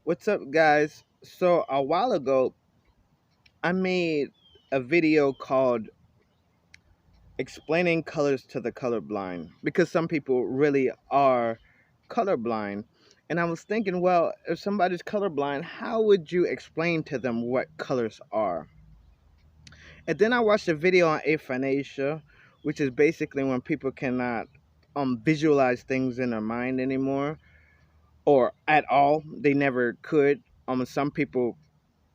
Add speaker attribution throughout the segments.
Speaker 1: What's up, guys? So, a while ago, I made a video called Explaining Colors to the Colorblind because some people really are colorblind. And I was thinking, well, if somebody's colorblind, how would you explain to them what colors are? And then I watched a video on aphasia, which is basically when people cannot visualize things in their mind anymore or at all. They never could. Some people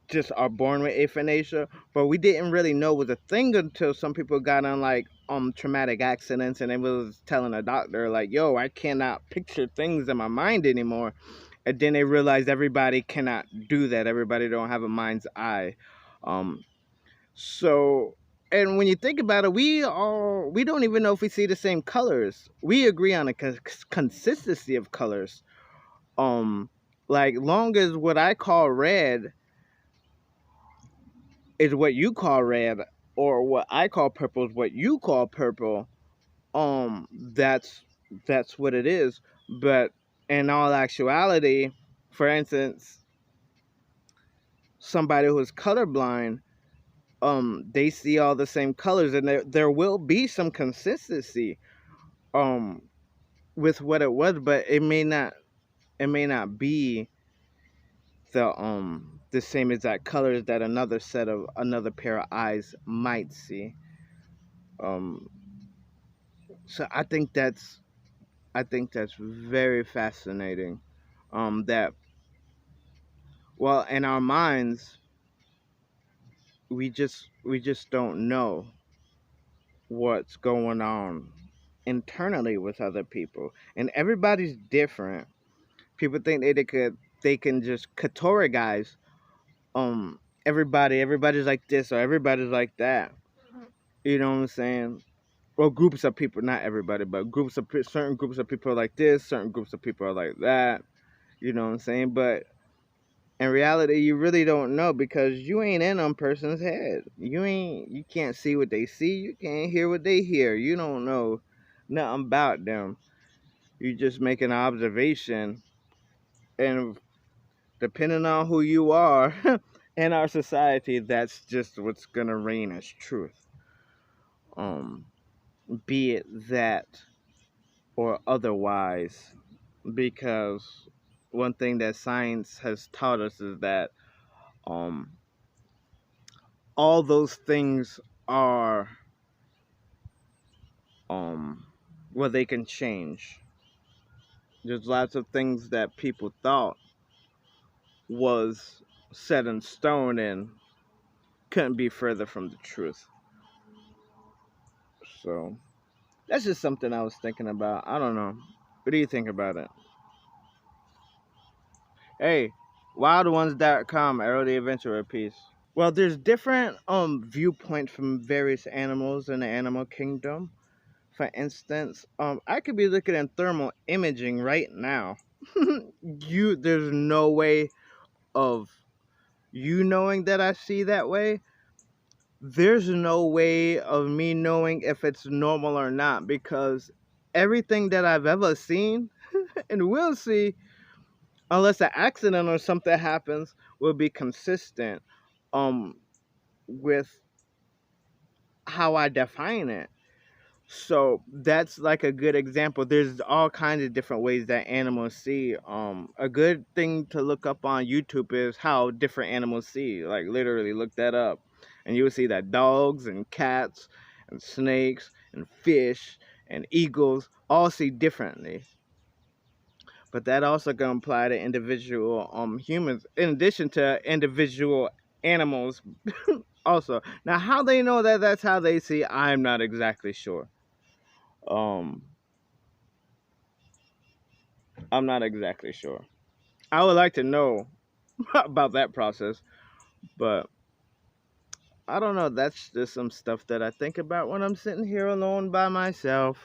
Speaker 1: just are born with aphasia, but we didn't really know was a thing until some people got on like traumatic accidents and it was telling a doctor like, yo, I cannot picture things in my mind anymore. And then they realized everybody cannot do that. Everybody don't have a mind's eye. Um so and when you think about it, we don't even know if we see the same colors. We agree on a consistency of colors. Um like long as what I call red is what you call red, or what I call purple is what you call purple. That's what it is. But in all actuality, for instance, somebody who's colorblind, they see all the same colors, and there will be some consistency um with what it was, but it may not be the same exact colors that another pair of eyes might see. Um so I think that's very fascinating. That well, in our minds, we just don't know what's going on internally with other people, and everybody's different. People think they can just categorize everybody's like this or everybody's like that. You know what I'm saying? Well, groups of people, not everybody, but certain groups of people are like this, certain groups of people are like that. You know what I'm saying? But in reality, you really don't know because you ain't in on person's head. You can't see what they see. You can't hear what they hear. You don't know nothing about them. You just make an observation, and depending on who you are in our society, that's just what's gonna reign as truth. Um, be it that or otherwise, because one thing that science has taught us is that um all those things are well, they can change. There's lots of things that people thought was set in stone and couldn't be further from the truth. So that's just something I was thinking about. I don't know. What do you think about it? Hey, wildones.com, Arrow the Adventurer piece. Well, there's different viewpoints from various animals in the animal kingdom. For instance, I could be looking at thermal imaging right now. There's no way of you knowing that I see that way. There's no way of me knowing if it's normal or not because everything that I've ever seen and will see, unless an accident or something happens, will be consistent um with how I define it. So that's like a good example. There's all kinds of different ways that animals see. A good thing to look up on YouTube is how different animals see. Like literally look that up. And you'll see that dogs and cats and snakes and fish and eagles all see differently. But that also can apply to individual humans in addition to individual animals also. Now how they know that that's how they see, I'm not exactly sure. Um I'm not exactly sure. I would like to know about that process, but I don't know. That's just some stuff that I think about when I'm sitting here alone by myself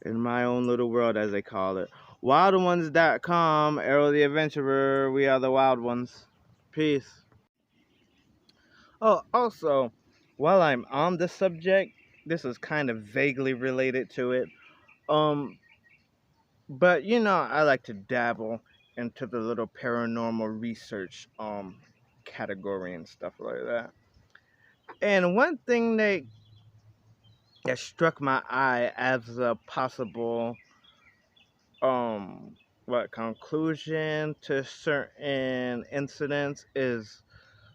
Speaker 1: in my own little world, as they call it. Wildones.com, Arrow the Adventurer. We are the wild ones. Peace. Oh, also, while I'm on the subject, this is kind of vaguely related to it. Um, but I like to dabble into the little paranormal research category and stuff like that. And one thing that struck my eye as a possible what conclusion to certain incidents is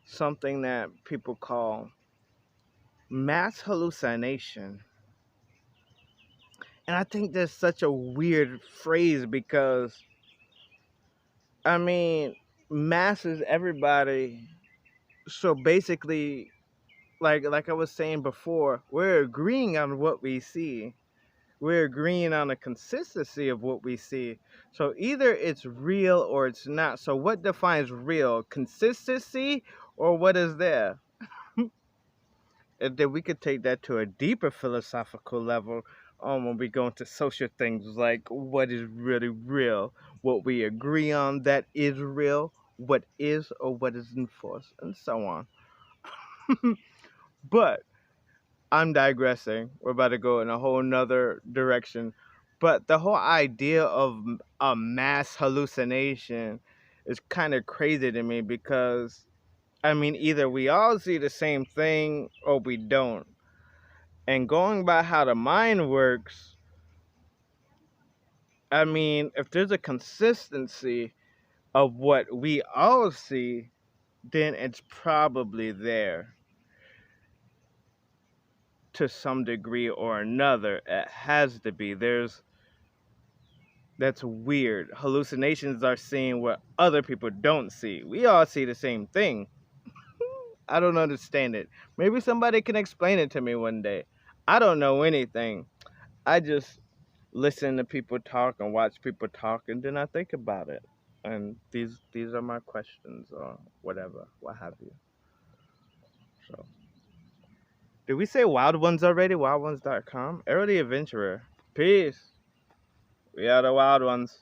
Speaker 1: something that people call mass hallucination. And I think that's such a weird phrase because I mean mass is everybody. So basically like I was saying before, we're agreeing on what we see. We're agreeing on the consistency of what we see. So either it's real or it's not. So what defines real? Consistency or what is there? And then we could take that to a deeper philosophical level when we go into social things like what is really real, what we agree on that is real, what is or what isn't false, and so on. But I'm digressing. We're about to go in a whole nother direction. But the whole idea of a mass hallucination is kind of crazy to me because, I mean, either we all see the same thing or we don't. And going by how the mind works, I mean, if there's a consistency of what we all see, then it's probably there to some degree or another. It has to be. That's weird. Hallucinations are seeing what other people don't see. We all see the same thing. I don't understand it. Maybe somebody can explain it to me one day. I don't know anything. I just listen to people talk and watch people talk and then I think about it. And these are my questions or whatever, what have you. So, did we say Wild Ones already? Wildones.com? Arrow the Adventurer. Peace. We are the Wild Ones.